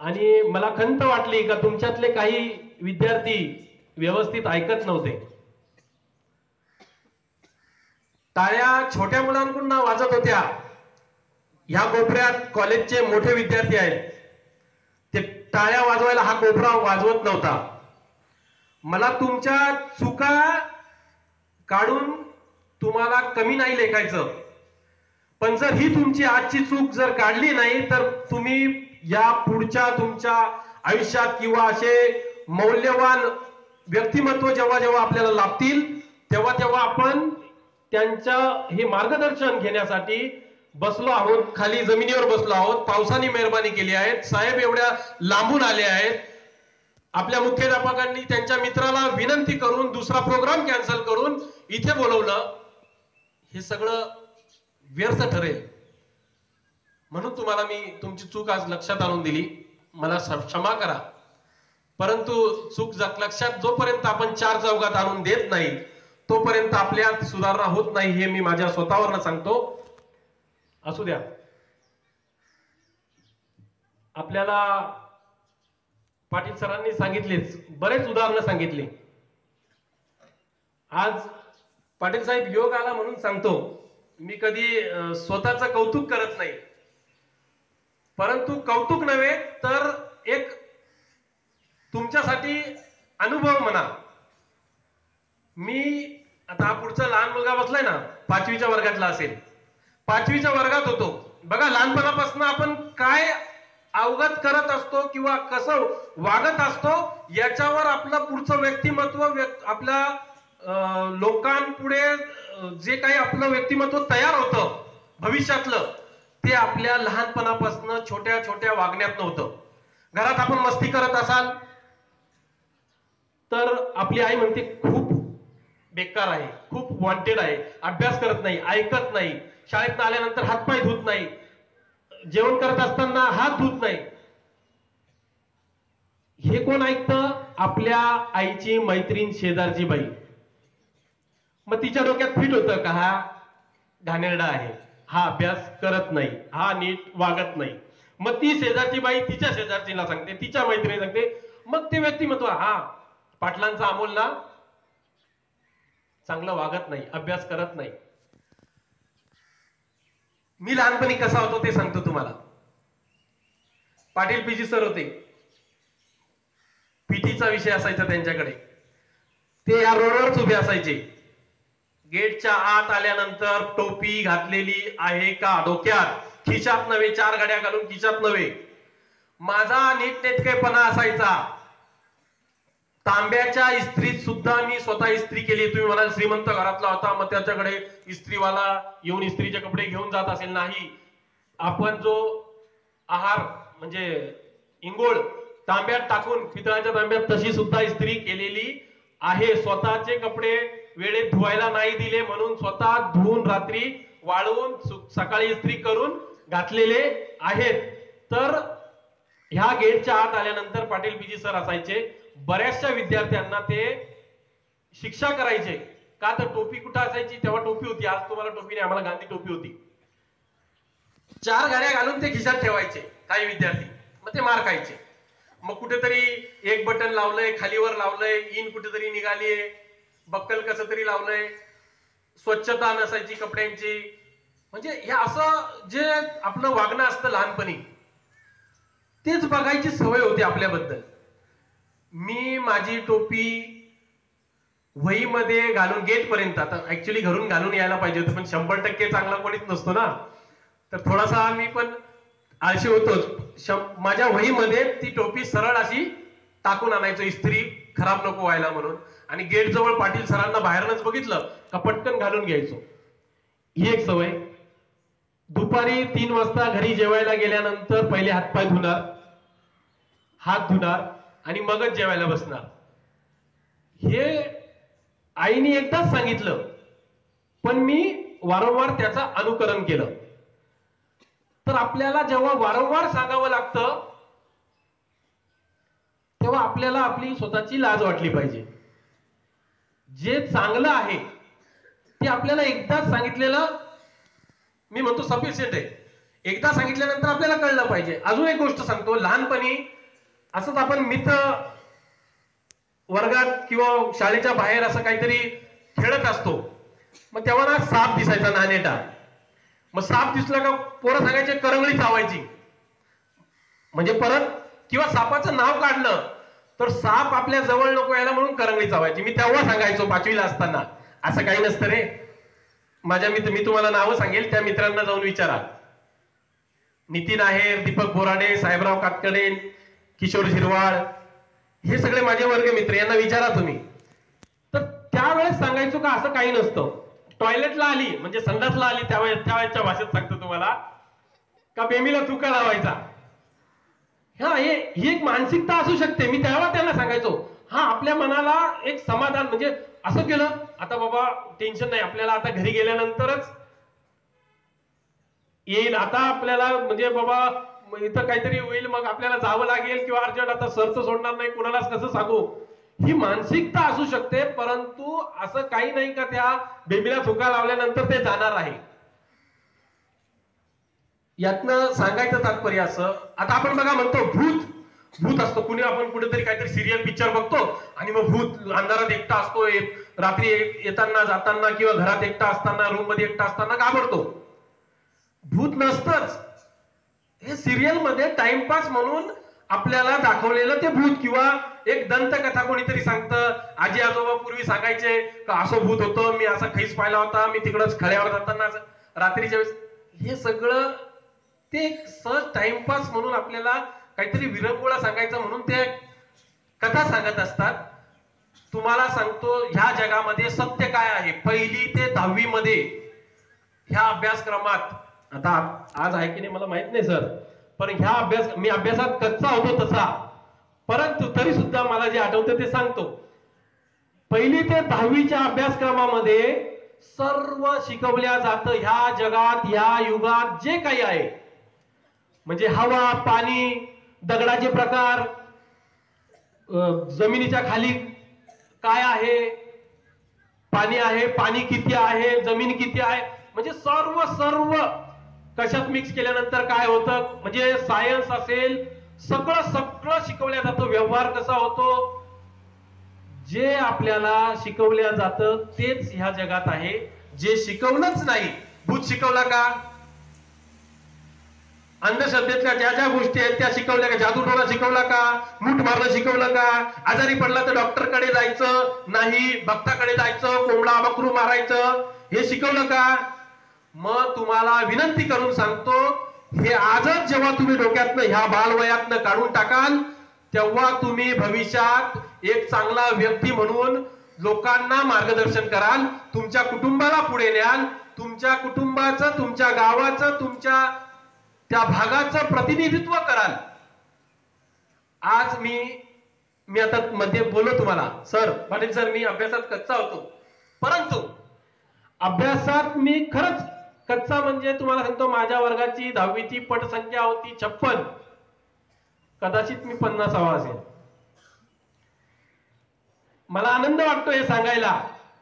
आणि मला खंत वाटली का तुमच्यातले काही विद्यार्थी व्यवस्थित ऐकत नव्हते. टाळ्या छोट्या मुलांकडून वाजत होत्या. ह्या कोपऱ्यात कॉलेजचे मोठे विद्यार्थी आहेत, ते टाळ्या वाजवायला हा कोपरा वाजवत नव्हता. मला तुमच्या चुका काढून तुम्हाला कमी नाही लेखायचं, पण जर ही तुमची आजची चूक जर काढली नाही तर तुम्ही या पुढच्या तुमच्या आयुष्यात किंवा असे मौल्यवान व्यक्तिमत्व जेव्हा जेव्हा आपल्याला लाभतील तेव्हा तेव्हा आपण त्यांचं हे मार्गदर्शन घेण्यासाठी बसलो आहोत. खाली जमिनीवर बसलो आहोत. पावसाने मेहरबानी केली आहे. साहेब एवढ्या लांबून आले आहेत. आपल्या मुख्याध्यापकांनी त्यांच्या मित्राला विनंती करून दुसरा प्रोग्राम कॅन्सल करून इथे बोलवलं. हे सगळं व्यर्थ ठरेल म्हणून तुम्हाला मी तुमची चूक आज लक्षात आणून दिली. मला क्षमा करा, परंतु चूक लक्षात जोपर्यंत आपण चार चौघात आणून देत नाही तोपर्यंत आपल्यात सुधारणा होत नाही, हे मी माझ्या स्वतःवरनं सांगतो. असू द्या, आपल्याला पाटील सरांनी सांगितलेच, बरेच उदाहरणं सांगितली. आज पाटील साहेब योग आला म्हणून सांगतो. मी कधी स्वतःचं कौतुक करत नाही, परंतु कौतुक नव्हे तर एक तुमच्यासाठी अनुभव म्हणा. मी आता हा पुढचा लहान मुलगा बसलाय ना, 5वीच्या वर्गातला असेल, 5वीच्या वर्गात होतो. बघा, लहानपणापासून आपण काय अवगत करत असतो किंवा कसं वागत असतो याच्यावर आपलं पुढचं व्यक्तिमत्व आपल्या लोकांपुढे जे काही आपलं व्यक्तिमत्व तयार होतं भविष्यातलं, ते आपल्या लहानपणापासून छोट्या छोट्या वागण्यात नव्हतं. घरात आपण मस्ती करत असाल तर आपली आई म्हणते खूप बेकार आहे, खूप वॉन्टेड आहे, अभ्यास करत नाही, ऐकत नाही, शाळेत आल्यानंतर हातपाय धुत नाही, जेवण करत असताना हात धुत नाही. हे कोण ऐकतं? आपल्या आईची मैत्रीण, शेजारची बाई. मग तिच्या डोक्यात फिट होतं का हा घाणेरडा आहे, हा अभ्यास करत नाही, हा नीट वागत नाही. मग ती शेजारची बाई तिच्या शेजारचीला सांगते, तिच्या मैत्रिणीला सांगते. मग ते व्यक्तिमत्व, हा पाटलांचा अमोल ना चांगलं वागत नाही, अभ्यास करत नाही. मी लहानपणी कसा होतो ते सांगतो तुम्हाला. पाटील पीजी सर होते, पीटीचा विषय असायचा त्यांच्याकडे. ते या रोडवरच उभे असायचे. गेटच्या आत आल्यानंतर टोपी घातलेली आहे का डोक्यात, खिशात नव्हे, 4 घड्या घालून खिशात नव्हे. माझा नीटनेटकेपणा असायचा. तांब्याच्या इस्त्रीत सुद्धा मी स्वतः इस्त्री केली. तुम्ही म्हणाल श्रीमंत घरातला होता मग त्याच्याकडे इस्त्रीवाला येऊन इस्त्रीचे कपडे घेऊन जात असेल. नाही, आपण जो आहार म्हणजे इंगोळ तांब्यात टाकून पितळाच्या तांब्यात तशी सुद्धा इस्त्री केलेली आहे. स्वतःचे कपडे वेळेत धुवायला नाही दिले म्हणून स्वतः धुवून रात्री वाळवून सकाळी इस्त्री करून घातलेले आहेत. तर ह्या गेटच्या आत आल्यानंतर पाटील पीजी सर असायचे. बऱ्याचशा विद्यार्थ्यांना ते शिक्षा करायचे. का तर टोपी कुठं असायची? तेव्हा टोपी होती. आज तुम्हाला टोपी नाही, आम्हाला गांधी टोपी होती. 4 घड्या घालून ते खिशात ठेवायचे काही विद्यार्थी. मग ते मार खायचे. मग कुठेतरी एक बटन लावलंय, खालीवर लावलंय, इन कुठेतरी निघालीये, बक्कल कसं तरी लावलंय, स्वच्छता नसायची कपड्यांची. म्हणजे हे असं जे आपलं वागणं असतं लहानपणी तेच बघायची सवय होती आपल्याबद्दल. मी माझी टोपी वहीमध्ये घालून गेट पर्यंत, आता ऍक्च्युली घरून घालून यायला पाहिजे होतं, पण 100% चांगला कोणीच नसतो ना, तर थोडासा मी पण आळशी होतोच. माझ्या वहीमध्ये ती टोपी सरळ अशी टाकून आणायचो, इस्त्री खराब नको व्हायला म्हणून. आणि गेट जवळ पाटील सरांना बाहेरच बघितलं का पटकन घालून घ्यायचो. ही एक सवय. दुपारी 3 वाजता घरी जेवायला गेल्यानंतर पहिले हातपाय धुणार, हात धुणार आणि मगच जेवायला बसणार. हे आईने एकदाच सांगितलं, पण मी वारंवार त्याचं अनुकरण केलं. तर आपल्याला जेव्हा वारंवार सांगावं लागतं तेव्हा आपल्याला आपली स्वतःची लाज वाटली पाहिजे. जे चांगलं आहे ते आपल्याला एकदाच सांगितलेलं मी म्हणतो सफिशियंट आहे. एकदा सांगितल्यानंतर आपल्याला कळलं पाहिजे. अजून एक गोष्ट सांगतो. लहानपणी असंच आपण मित्र वर्गात किंवा शाळेच्या बाहेर असं काहीतरी खेळत असतो, मग तेव्हा ना साप दिसायचा नानेटा. मग साप दिसला का पोरं सांगायचे करंगळी चावायची, म्हणजे परत, किंवा सापाचं नाव काढलं तर साप आपल्या जवळ नको यायला म्हणून करंगळी चावायची. मी तेव्हा सांगायचो 5वीला असताना, असं काही नसतं रे. माझ्या मी तुम्हाला नावं सांगेल, त्या मित्रांना जाऊन विचारा. नितीन आहेर, दीपक बोराडे, साहेबराव कातकडे, किशोर झिरवाळ, हे सगळे माझे वर्ग मित्र, यांना विचारा तुम्ही. तर त्यावेळेस सांगायचो का असं काही नसतं. टॉयलेटला आली म्हणजे संडासला आली त्यावेळेच्या भाषेत सांगतो तुम्हाला, का बेमीला थुका लावायचा. ही एक मानसिकता असू शकते. मी तेव्हा त्यांना सांगायचो, हा आपल्या मनाला एक समाधान, म्हणजे असं केलं आता बाबा टेन्शन नाही, आपल्याला आता घरी गेल्यानंतरच येईल, आता आपल्याला म्हणजे बाबा इथं काहीतरी होईल, मग आपल्याला जावं लागेल, किंवा अर्जंट आता सरचं सोडणार नाही, कुणालाच कसं सांगू. ही मानसिकता असू शकते, परंतु असं काही नाही का त्या बेबीला थुका लावल्यानंतर ते जाणार आहे. यातनं सांगायचं तात्पर्य असं, आता आपण बघा म्हणतो भूत असतो. कुणी आपण कुठेतरी काहीतरी सिरियल पिक्चर बघतो आणि मग भूत अंधारात एकटा असतो, रात्री येताना जाताना किंवा घरात एकटा असताना, रूम मध्ये एकटा असताना घाबरतो. भूत नसतंच, हे सिरियल मध्ये टाइमपास म्हणून आपल्याला दाखवलेलं ते भूत, किंवा एक दंतकथा कोणीतरी सांगतं. आजी आजोबा पूर्वी सांगायचे का असं भूत होतं, मी असा खैस पाहिला होता, मी तिकडच खळ्यावर जाताना रात्रीच्या वेळेस. हे सगळं ते सहज टाइमपास म्हणून आपल्याला काहीतरी विरंगुळा सांगायचं म्हणून ते कथा सांगत असतात. तुम्हाला सांगतो ह्या जगामध्ये सत्य काय आहे. 1ली ते 10वी मध्ये ह्या अभ्यासक्रमात, आता आज आहे की नाही मला माहित नाही सर, पण मी अभ्यासात कच्चा होतो तसा, परंतु तरी सुद्धा मला जे आठवतं ते सांगतो. 1ली ते 10वीच्या अभ्यासक्रमामध्ये सर्व शिकवल्या जातं ह्या जगात, ह्या युगात जे काही आहे, म्हणजे हवा, पाणी, दगडाचे प्रकार, जमिनीच्या खाली काय आहे, पाणी आहे, पाणी किती आहे, जमीन किती आहे, म्हणजे सर्व कशात मिक्स केल्यानंतर काय होतं, म्हणजे सायन्स असेल, सगळं शिकवल्या जातं. व्यवहार कसा होतो, जे आपल्याला शिकवल्या जातं तेच ह्या जगात आहे. जे शिकवलंच नाही, भूत शिकवला का, अंधश्रद्धेतल्या ज्या गोष्टी आहेत त्या शिकवल्या का, जादूटोणा शिकवला का, मूठ मारणं शिकवलं का, आजारी पडला तर डॉक्टरकडे जायचं नाही, भक्ताकडे जायचं, कोंबडा बकरू मारायचं, हे शिकवलं का. मग तुम्हाला विनंती करून सांगतो, हे आजच जेव्हा तुम्ही डोक्यातनं ह्या बालवयातनं काढून टाकाल, तेव्हा तुम्ही भविष्यात एक चांगला व्यक्ती म्हणून लोकांना मार्गदर्शन कराल, तुमच्या कुटुंबाला पुढे न्याल, तुमच्या कुटुंबाचं, तुमच्या गावाचं, तुमच्या त्या भागाचं प्रतिनिधित्व कराल. आज मी आता मध्ये बोललो तुम्हाला, सर पाटील सर मी अभ्यासात कच्चा होतो, परंतु अभ्यासात मी खरंच कच्चा म्हणजे तुम्हाला सांगतो, माझ्या वर्गाची 10वीची पटसंख्या होती 56, कदाचित मी 50वा असेल. मला आनंद वाटतो हे सांगायला,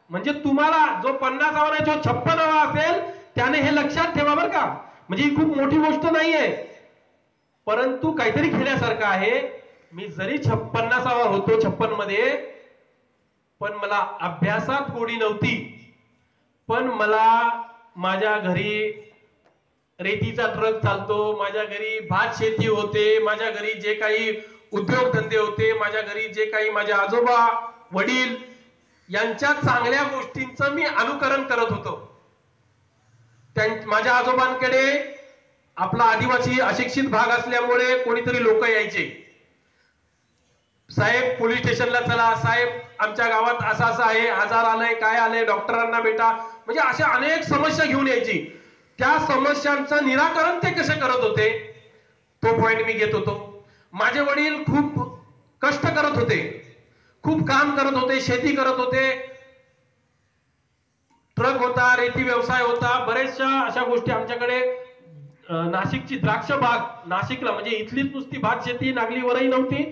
म्हणजे तुम्हाला जो 50वा नाही, जो 56वा असेल त्याने हे लक्षात ठेवा बरं का. म्हणजे ही खूप मोठी गोष्ट नाहीये, परंतु काहीतरी घेण्यासारखं आहे. मी जरी 50वा होतो 56 मध्ये, पण मला अभ्यासात गोडी नव्हती, पण मला माझ्या घरी रेतीचा ट्रक चालतो, माझ्या घरी भात शेती होते, माझ्या घरी जे काही उद्योगधंदे होते, माझ्या घरी जे काही माझे आजोबा वडील यांच्या चांगल्या गोष्टींचं मी अनुकरण करत होतो. माझ्या आजोबांकडे आपला आदिवासी अशिक्षित भाग असल्यामुळे कोणीतरी लोक यायचे, साहेब पोलीस स्टेशनला चला, साहेब आमच्या गावात असं असं आहे, आजार आलाय, काय आलंय, डॉक्टरांना भेटा, म्हणजे अशा अनेक समस्या घेऊन यायची. त्या समस्यांचं निराकरण ते कसे करत होते तो पॉइंट मी घेत होतो. माझे वडील खूप कष्ट करत होते, खूप काम करत होते, शेती करत होते, ट्रक होता, रेती व्यवसाय होता, बरेचशा अशा गोष्टी आमच्याकडे. नाशिकची द्राक्ष बाग, नाशिकला म्हणजे इथलीच नुसती भात शेती नागलीवरही नव्हती,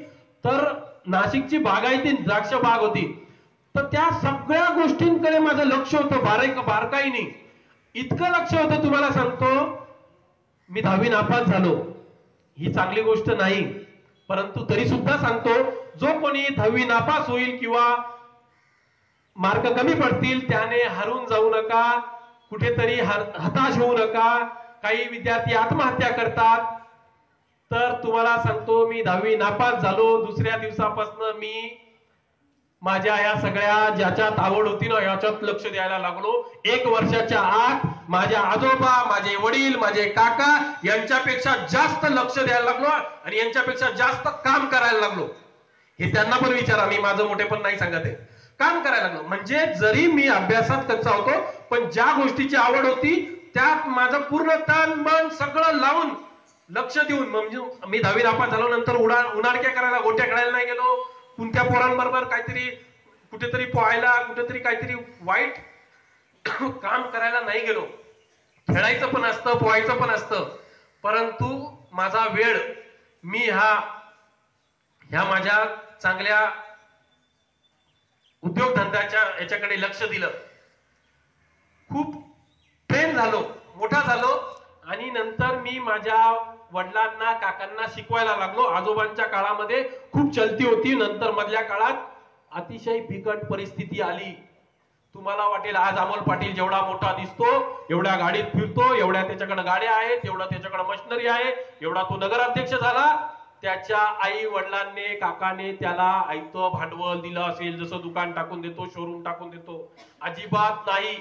तर नाशिकची बागायती द्राक्ष बाग होती. तर त्या सगळ्या गोष्टींकडे माझं लक्ष होतं, बारकाईने इतकं लक्ष होतं तुम्हाला सांगतो. मी 10वी नापास झालो, ही चांगली गोष्ट नाही, परंतु तरी सुद्धा सांगतो, जो कोणी 10वी नापास होईल किंवा मार्क कमी पडतील त्याने हरून जाऊ नका, कुठेतरी हताश होऊ नका. काही विद्यार्थी आत्महत्या करतात, तर तुम्हाला सांगतो मी 10वी नापास झालो. दुसऱ्या दिवसापासून मी माझ्या या सगळ्या ज्याच्यात आवड होती ना याच्यात लक्ष द्यायला लागलो. 1 वर्षाच्या आत माझ्या आजोबा, माझे वडील, माझे काका यांच्यापेक्षा जास्त लक्ष द्यायला लागलो आणि यांच्यापेक्षा जास्त काम करायला लागलो. हे त्यांना पण विचारा, मी माझं मोठेपण नाही सांगत आहे. काम करायला लागलो म्हणजे जरी मी अभ्यासात कच्चा होतो, पण ज्या गोष्टीची आवड होती त्यात माझं पूर्ण तन मन सगळं लावून लक्ष देऊन, म्हणजे मी 10वी नापास झालो, नंतर उन्हाळक्या करायला, गोट्या खेळायला नाही गेलो, कोणत्या पोरांबरोबर काहीतरी कुठेतरी पोहायला, कुठेतरी काहीतरी वाईट काम करायला नाही गेलो. खेळायचं पण असतं, पोहायचं पण असतं, परंतु माझा वेळ मी ह्या माझ्या चांगल्या उद्योगधंद्याच्या याच्याकडे लक्ष दिलं. खूप ट्रेन झालो, मोठा झालो आणि नंतर मी माझ्या वडिलांना, काकांना शिकवायला लागलो. आजोबांच्या काळामध्ये खूप चलती होती, नंतर मधल्या काळात अतिशय बिकट परिस्थिती आली. तुम्हाला वाटेल आज अमोल पाटील जेवढा मोठा दिसतो, एवढ्या गाडीत फिरतो, एवढ्या त्याच्याकडे गाड्या आहेत, एवढा त्याच्याकडे मशिनरी आहे, एवढा तो नगराध्यक्ष झाला. त्याच्या आई वडिलांनी, काकाने त्याला आयतं भांडवल दिलं असेल, जसं दुकान टाकून देतो, शोरूम टाकून देतो, अजिबात नाही.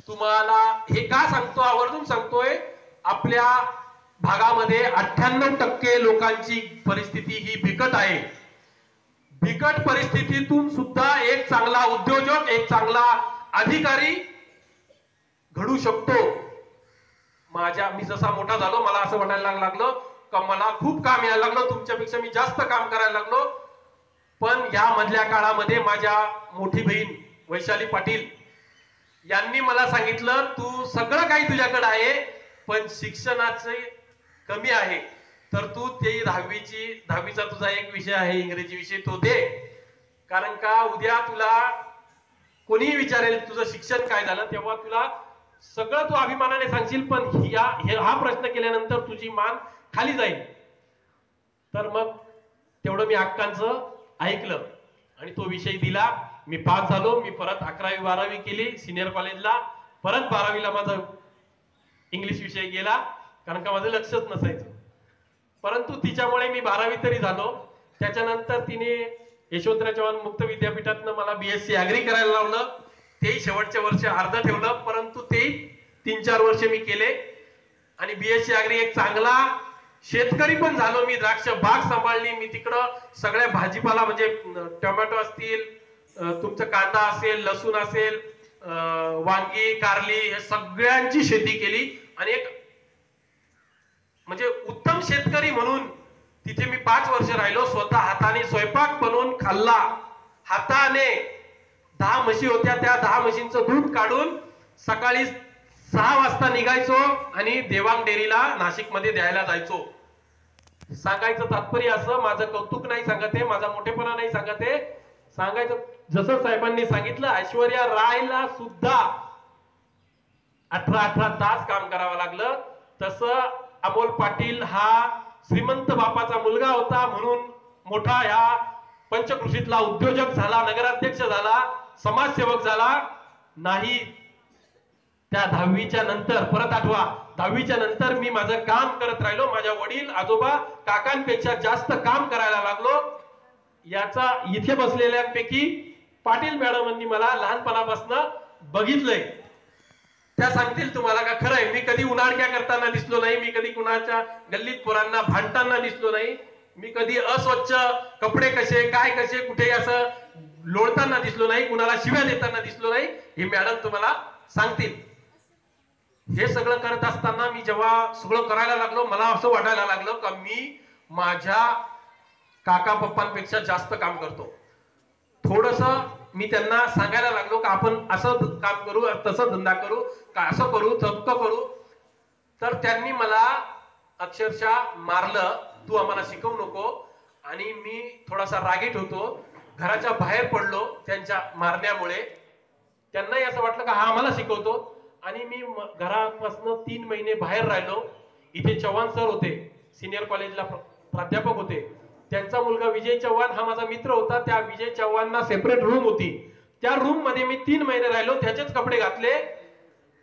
तुम्हाला हे का सांगतो, आवर्जून सांगतोय, आपल्या भागामध्ये 98% लोकांची परिस्थिती ही बिकट आहे. बिकट परिस्थितीतून सुद्धा एक चांगला उद्योजक, एक चांगला अधिकारी घडू शकतो. मी जसा मोठा झालो, मला असं वाटायला लागलं का मला खूप काम यायला लागलं, तुमच्यापेक्षा मी जास्त काम करायला लागलो. पण या मधल्या काळामध्ये माझ्या मोठी बहीण वैशाली पाटील यांनी मला सांगितलं, तू सगळं काही तुझ्याकडे आहे, पण शिक्षणाचे कमी आहे, तर तू ते 10वीचा तुझा एक विषय आहे इंग्रजी विषय, तो दे. कारण का उद्या तुला कोणीही विचारेल तुझं शिक्षण काय झालं, तेव्हा तुला सगळं तू अभिमानाने सांगशील, पण हा प्रश्न केल्यानंतर तुझी मान खाली जाईल. तर मग तेवढं मी अक्कांचं ऐकलं आणि तो विषय दिला. मी पास झालो. मी परत 11वी 12वी केली सिनियर कॉलेजला. परत 12वीला माझा इंग्लिश विषय गेला, कारण का माझं लक्षच नसायचं. परंतु तिच्यामुळे मी 12वी तरी झालो. त्याच्यानंतर तिने यशवंतराव चव्हाण मुक्त विद्यापीठातनं मला BSc ऍग्री करायला लावलं. तेही शेवटच्या वर्ष अर्ध ठेवलं, परंतु ते 3-4 वर्ष मी केले आणि BSc ऍग्री एक चांगला शेतकरी पण झालो. मी द्राक्ष बाग सांभाळली. मी तिकडं सगळ्या भाजीपाला म्हणजे टोमॅटो असतील, तुमचं कांदा असेल, लसूण असेल, वांगी, कारली, हे सगळ्यांची शेती केली आणि एक म्हणजे उत्तम शेतकरी म्हणून तिथे मी 5 वर्ष राहिलो. स्वतः हाताने स्वयंपाक बनवून खाल्ला. हाताने 10 म्हशी होत्या, त्या 10 म्हशींचं दूध काढून सकाळी 6 वाजता निघायचो आणि देवांग डेअरीला नाशिकमध्ये द्यायला जायचो. सांगायचं तात्पर्य असं, माझं कौतुक नाही सांगत आहे, माझा मोठेपणा नाही सांगत आहे, सांगायचं जसं साहेबांनी सांगितलं, ऐश्वर्या रायला सुद्धा 18 तास काम करावं लागलं. तसं अमोल पाटील हा श्रीमंत बापाचा मुलगा होता म्हणून मोठा ह्या पंचकृषीतला उद्योजक झाला, नगराध्यक्ष झाला, समाजसेवक झाला नाही. त्या 10वीच्या नंतर परत आठवा, 10वीच्या नंतर मी माझं काम करत राहिलो. माझ्या वडील आजोबा काकांपेक्षा जास्त काम करायला लागलो. याचा इथे बसलेल्यांपैकी पाटील मॅडमांनी मला लहानपणापासून बघितलंय. त्या सांगतील तुम्हाला का खरंय, मी कधी उन्हाळक्या करताना दिसलो नाही, मी कधी कुणाच्या गल्लीत पोरांना भांडताना दिसलो नाही, मी कधी अस्वच्छ कपडे कसे काय कसे कुठे असं लोळताना दिसलो नाही, कुणाला शिव्या देताना दिसलो नाही. हे मॅडम तुम्हाला सांगतील. हे सगळं करत असताना मी जेव्हा सगळं करायला लागलो, मला असं वाटायला लागलं का मी माझ्या काका पप्पांपेक्षा जास्त काम करतो. थोडस मी त्यांना सांगायला लागलो का आपण असं काम करू, तसं धंदा करू, का असं करू, तसं करू. तर त्यांनी मला अक्षरशः मारलं, तू आम्हाला शिकवू नको. आणि मी थोडासा रागीट होतो, घराच्या बाहेर पडलो त्यांच्या मारण्यामुळे. त्यांनाही असं वाटलं का हा आम्हाला शिकवतो. आणि मी घरापासून 3 महिने बाहेर राहिलो. इथे चव्हाण सर होते, सिनियर कॉलेजला प्राध्यापक होते. त्यांचा मुलगा विजय चव्हाण हा माझा मित्र होता. त्या विजय चव्हाणना सेपरेट रूम होती, त्या रूम मध्ये मी 3 महिने राहिलो. त्याचेच कपडे घातले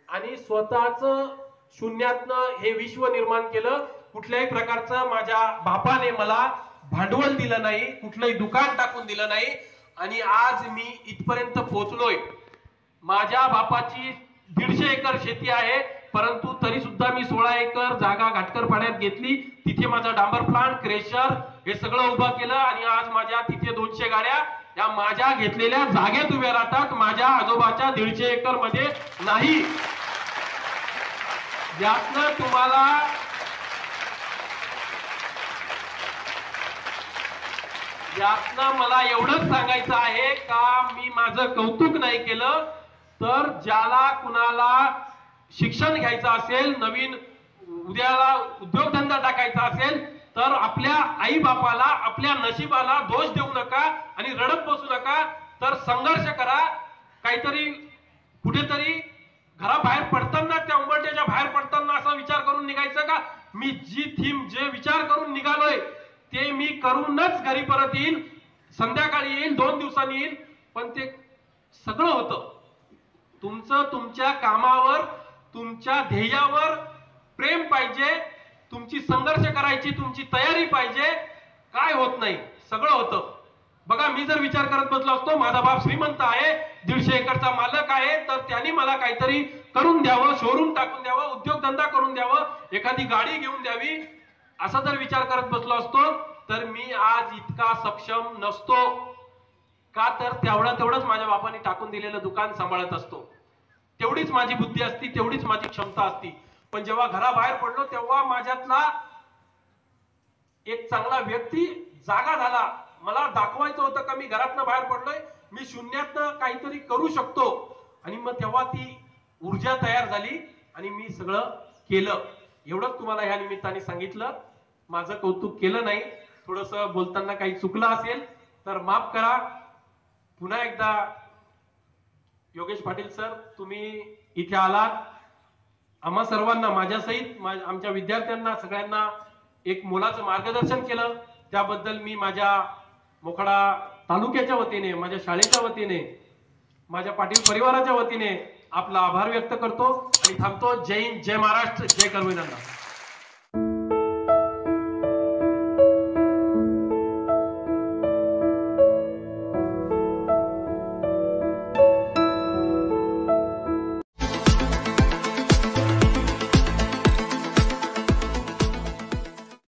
आणि स्वतःच शून्यातनं हे विश्व निर्माण केलं. कुठल्याही प्रकारचं माझ्या बापाने मला भांडवल दिलं नाही, कुठलंही दुकान टाकून दिलं नाही. आणि आज मी इथपर्यंत पोहोचलोय. माझ्या बापाची 150 एकर शेती आहे, परंतु तरी सुद्धा मी 16 एकर जागा घाटकरपाड्यात घेतली. तिथे माझा डांबर प्लांट, क्रेशर हे सगळं उभं केलं. आणि आज माझ्या तिथे 200 गाड्या या माझ्या घेतलेल्या जागेत उभ्या राहतात, माझ्या आजोबाच्या 150 एकर मध्ये नाही. यातनं तुम्हाला मला एवढंच सांगायचं आहे का मी माझं कौतुक नाही केलं, तर ज्याला कुणाला शिक्षण घ्यायचं असेल, नवीन उद्याला उद्योगधंदा टाकायचा असेल, तर आपल्या आई बापाला, आपल्या नशिबाला दोष देऊ नका आणि रडत बसू नका, तर संघर्ष करा. काहीतरी कुठेतरी घराबाहेर पडताना, त्या उंबरठ्याच्या बाहेर पडताना असा विचार करून निघायचं का मी जे विचार करून निघालोय ते मी करूनच घरी परत येईल, संध्याकाळी येईल, 2 दिवसांनी येईल. पण ते सगळं होतं. तुमचं तुमच्या कामावर, तुमच्या ध्येयावर प्रेम पाहिजे, तुमची संघर्ष करायची तुमची तयारी पाहिजे. काय होत नाही, सगळं होतं. बघा, मी जर विचार करत बसलो असतो, माझा बाप श्रीमंत आहे, 150 एकरचा मालक आहे, तर त्यांनी मला काहीतरी करून द्यावं, शोरूम टाकून द्यावं, उद्योगधंदा करून द्यावं, एखादी गाडी घेऊन द्यावी, असा जर विचार करत बसलो असतो तर मी आज इतका सक्षम नसतो. का तर तेवढंच माझ्या बापाने टाकून दिलेलं दुकान सांभाळत असतो. तेवढीच माझी बुद्धी असती, तेवढीच माझी क्षमता असती. पण जेव्हा घराबाहेर पडलो तेव्हा माझ्यातला एक चांगला व्यक्ती जागा झाला. मला दाखवायचं होतं का मी घरातनं बाहेर पडलोय, मी शून्यातनं काहीतरी करू शकतो. आणि मग तेव्हा ती ऊर्जा तयार झाली आणि मी सगळं केलं. एवढंच तुम्हाला ह्या निमित्ताने सांगितलं. माझं कौतुक केलं नाही, थोडस बोलताना काही चुकलं असेल तर माफ करा. पुन्हा एकदा योगेश पाटील सर, तुम्ही इथे आलात, आम्हा सर्वांना, माझ्यासहित आमच्या विद्यार्थ्यांना सगळ्यांना एक मोलाचं मार्गदर्शन केलं. त्याबद्दल मी माझ्या मोखाडा तालुक्याच्या वतीने, माझ्या शाळेच्या वतीने, माझ्या पाटील परिवाराच्या वतीने आपला आभार व्यक्त करतो आणि थांबतो. जय हिंद, जय महाराष्ट्र, जय कर्मवीरांना.